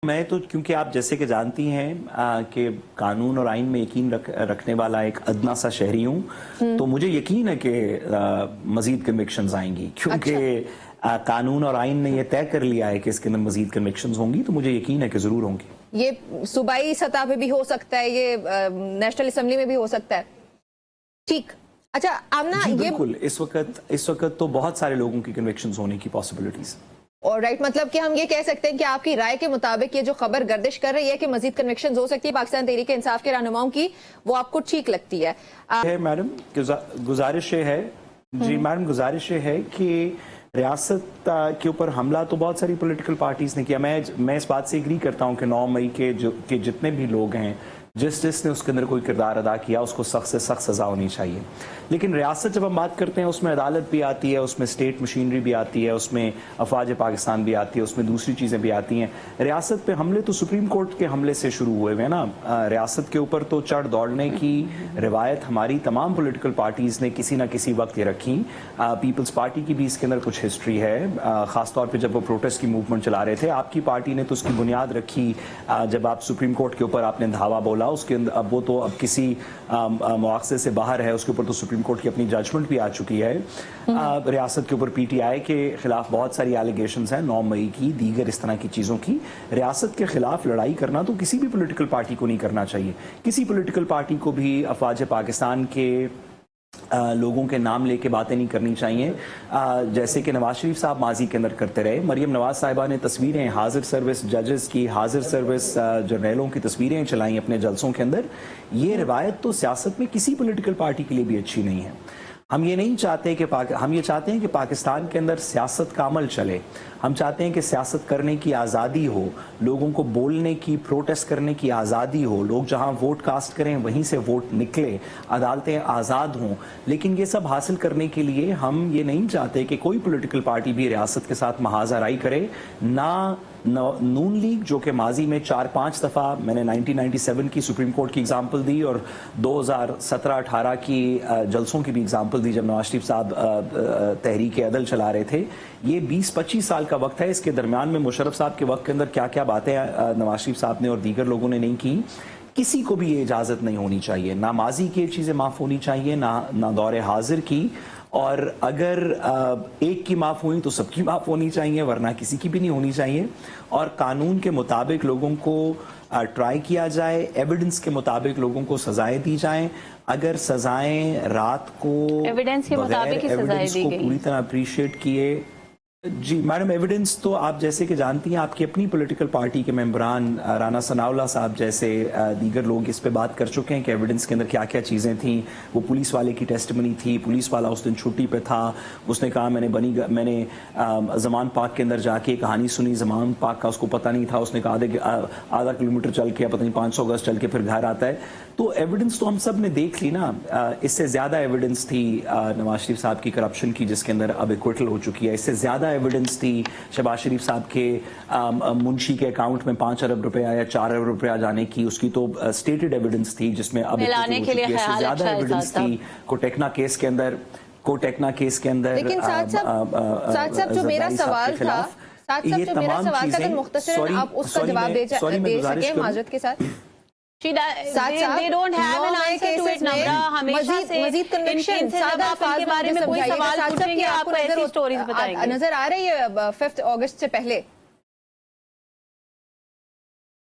मैं तो क्योंकि आप जैसे कि जानती हैं कि कानून और आइन में यकीन रखने वाला एक अदना सा शहरी हूँ, तो मुझे यकीन है कि मजीद कन्विक्शंस आएंगी क्योंकि कानून और आइन ने यह तय कर लिया है कि इसके अंदर मजीद कन्विक्शंस होंगी, तो मुझे यकीन है कि जरूर होंगी। ये सूबाई सतह पे भी हो सकता है, ये नेशनल असेंबली में भी हो सकता है। ठीक, अच्छा आमना, ये बिल्कुल इस वक्त तो बहुत सारे लोगों की कन्विक्शंस होने की पॉसिबिलिटीज। और राइट, मतलब कि हम ये कह सकते हैं कि आपकी राय के मुताबिक ये जो खबर गर्दिश कर रही है कि मजीद कन्विक्शंस हो सकती है पाकिस्तान तहरीक इंसाफ के रहनुमाओं की, वो आपको ठीक लगती है? मैडम गुजारिश है जी मैडम, गुजारिश है कि रियासत के ऊपर हमला तो बहुत सारी पॉलिटिकल पार्टीज ने किया। मैं इस बात से एग्री करता हूं कि 9 मई के जितने भी लोग हैं, जिसने उसके अंदर कोई किरदार अदा किया, उसको सख्त से सख्त सजा होनी चाहिए। लेकिन रियासत जब हम बात करते हैं, उसमें अदालत भी आती है, उसमें स्टेट मशीनरी भी आती है, उसमें अफवाज पाकिस्तान भी आती है, उसमें दूसरी चीज़ें भी आती हैं। रियासत पे हमले तो सुप्रीम कोर्ट के हमले से शुरू हुए हैं ना। रियासत के ऊपर तो चढ़ दौड़ने की रिवायत हमारी तमाम पॉलिटिकल पार्टीज़ ने किसी ना किसी वक्त ये रखी। पीपल्स पार्टी की भी इसके अंदर कुछ हिस्ट्री है, ख़ासतौर पर जब वो प्रोटेस्ट की मूवमेंट चला रहे थे। आपकी पार्टी ने तो उसकी बुनियाद रखी जब आप सुप्रीम कोर्ट के ऊपर आपने धावा बोला, उसके अंदर अब वो तो अब किसी मुआवजे से बाहर है, उसके ऊपर तो सुप्रीम कोर्ट की अपनी जजमेंट भी आ चुकी है। रियासत के ऊपर पीटीआई के खिलाफ बहुत सारी एलिगेशंस हैं, 9 मई की, दीगर इस तरह की चीज़ों की। रियासत के खिलाफ लड़ाई करना तो किसी भी पॉलिटिकल पार्टी को नहीं करना चाहिए। किसी पॉलिटिकल पार्टी को भी अफवाज पाकिस्तान के लोगों के नाम लेके बातें नहीं करनी चाहिए, जैसे कि नवाज शरीफ साहब माजी के अंदर करते रहे। मरियम नवाज साहिबा ने तस्वीरें हाजिर सर्विस जजेस की, हाजिर सर्विस जर्नलों की तस्वीरें चलाई अपने जलसों के अंदर। ये रिवायत तो सियासत में किसी पॉलिटिकल पार्टी के लिए भी अच्छी नहीं है। हम ये नहीं चाहते कि हम ये चाहते हैं कि पाकिस्तान के अंदर सियासत का अमल चले। हम चाहते हैं कि सियासत करने की आज़ादी हो, लोगों को बोलने की, प्रोटेस्ट करने की आज़ादी हो, लोग जहां वोट कास्ट करें वहीं से वोट निकले, अदालतें आज़ाद हों। लेकिन ये सब हासिल करने के लिए हम ये नहीं चाहते कि कोई पॉलिटिकल पार्टी भी रियासत के साथ महाजराई करे। ना नून लीग, जो कि माजी में 4-5 दफ़ा, मैंने 1997 की सुप्रीम कोर्ट की एग्जाम्पल दी और 2017-18 की जलसों की भी एग्जाम्पल दी जब नवाज शरीफ साहब तहरीक अदल चला रहे थे। ये 20-25 साल का वक्त है। इसके दरमियान में मुशर्रफ साहब के वक्त के अंदर क्या क्या बातें नवाज शरीफ साहब ने और दीगर लोगों ने नहीं की। किसी को भी ये इजाज़त नहीं होनी चाहिए, ना माजी की चीज़ें माफ़ होनी चाहिए, ना दौरे हाजिर की। और अगर एक की माफ़ हुई तो सबकी माफ़ होनी चाहिए, वरना किसी की भी नहीं होनी चाहिए। और कानून के मुताबिक लोगों को ट्राई किया जाए, एविडेंस के मुताबिक लोगों को सजाएं दी जाएं। अगर सजाएं रात को एविडेंस के मुताबिक ही सजाएं दी गई, पूरी तरह अप्रिशिएट किए। जी मैडम, एविडेंस तो आप जैसे कि जानती हैं, आपकी अपनी पॉलिटिकल पार्टी के मेंबरान राना सनाउल्लाह साहब जैसे दीगर लोग इस पे बात कर चुके हैं कि एविडेंस के अंदर क्या क्या चीज़ें थी। वो पुलिस वाले की टेस्टिमनी थी, पुलिस वाला उस दिन छुट्टी पे था, उसने कहा मैंने जमान पार्क के अंदर जाके कहानी सुनी, जमान पार्क का उसको पता नहीं था, उसने कहा आधा किलोमीटर चल के, पता नहीं 500 गज चल के फिर घर आता है। तो एविडेंस तो हम सब ने देख ली ना। इससे ज़्यादा एविडेंस थी नवाज शरीफ साहब की करप्शन की, जिसके अंदर अब एक्विटल हो चुकी है। इससे ज़्यादा एविडेंस थी शहबाज शरीफ साहब के मुंशी के अकाउंट में 5 अरब रुपया या 4 अरब रुपया जाने की, उसकी तो स्टेटेड एविडेंस थी, जिसमें अब ज़्यादा एविडेंस थी कोटेक्ना केस के अंदर। लेकिन साथ जो मेरा सवाल था, ये तमाम चीजें, मुख्तसरन आप उसका जवाब दे सके माजरत के साथ। They don't have an answer to it, नम्रा। हमेशा से इनसे जब आप इनके बारे में कोई सवाल पूछेंगे, आपको ऐसी स्टोरीज बताएंगे। नजर आ रही है 5 अगस्त से पहले?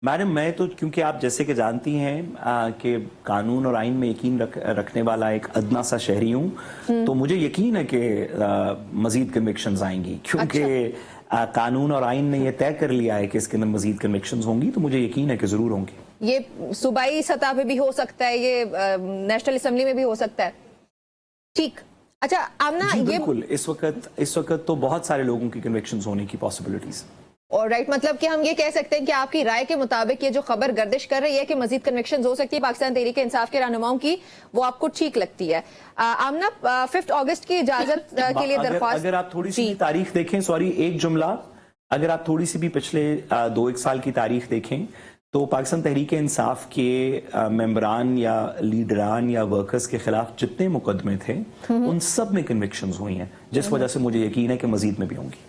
मैडम, मैं तो क्योंकि आप जैसे कि जानती हैं कि कानून और आइन में यकीन रखने वाला एक अदना सा शहरी हूँ, तो मुझे यकीन है कि मजीद कन्विक्शंस आएंगी क्योंकि कानून और आइन ने यह तय कर लिया है कि इसके अंदर मजीद कन्विक्शंस होंगी, तो मुझे यकीन है कि जरूर होंगी। ये सूबाई सतह पे भी हो सकता है, ये नेशनल असेंबली में भी हो सकता है। ठीक, अच्छा आमना, ये बिल्कुल इस वक्त तो बहुत सारे लोगों की कन्विक्शंस होने की पॉसिबिलिटीज। और राइट, मतलब कि हम ये कह सकते हैं कि आपकी राय के मुताबिक ये जो खबर गर्दिश कर रही है कि मजीद कन्विक्शंस हो सकती है पाकिस्तान तहरीक इंसाफ के रहनुमाओं की, वो आपको ठीक लगती है। आमना, 5 अगस्त की इजाजत के लिए दरख्वास्त, अगर आप थोड़ी सी तारीख देखें, सॉरी एक जुमला, अगर आप थोड़ी सी भी पिछले 2-1 साल की तारीख देखें तो पाकिस्तान तहरीक इंसाफ के मेंबरान या लीडरान या वर्कर्स के खिलाफ जितने मुकदमे थे उन सब में कन्विक्शंस हुई हैं, जिस वजह से मुझे यकीन है कि मजीद में भी होंगी।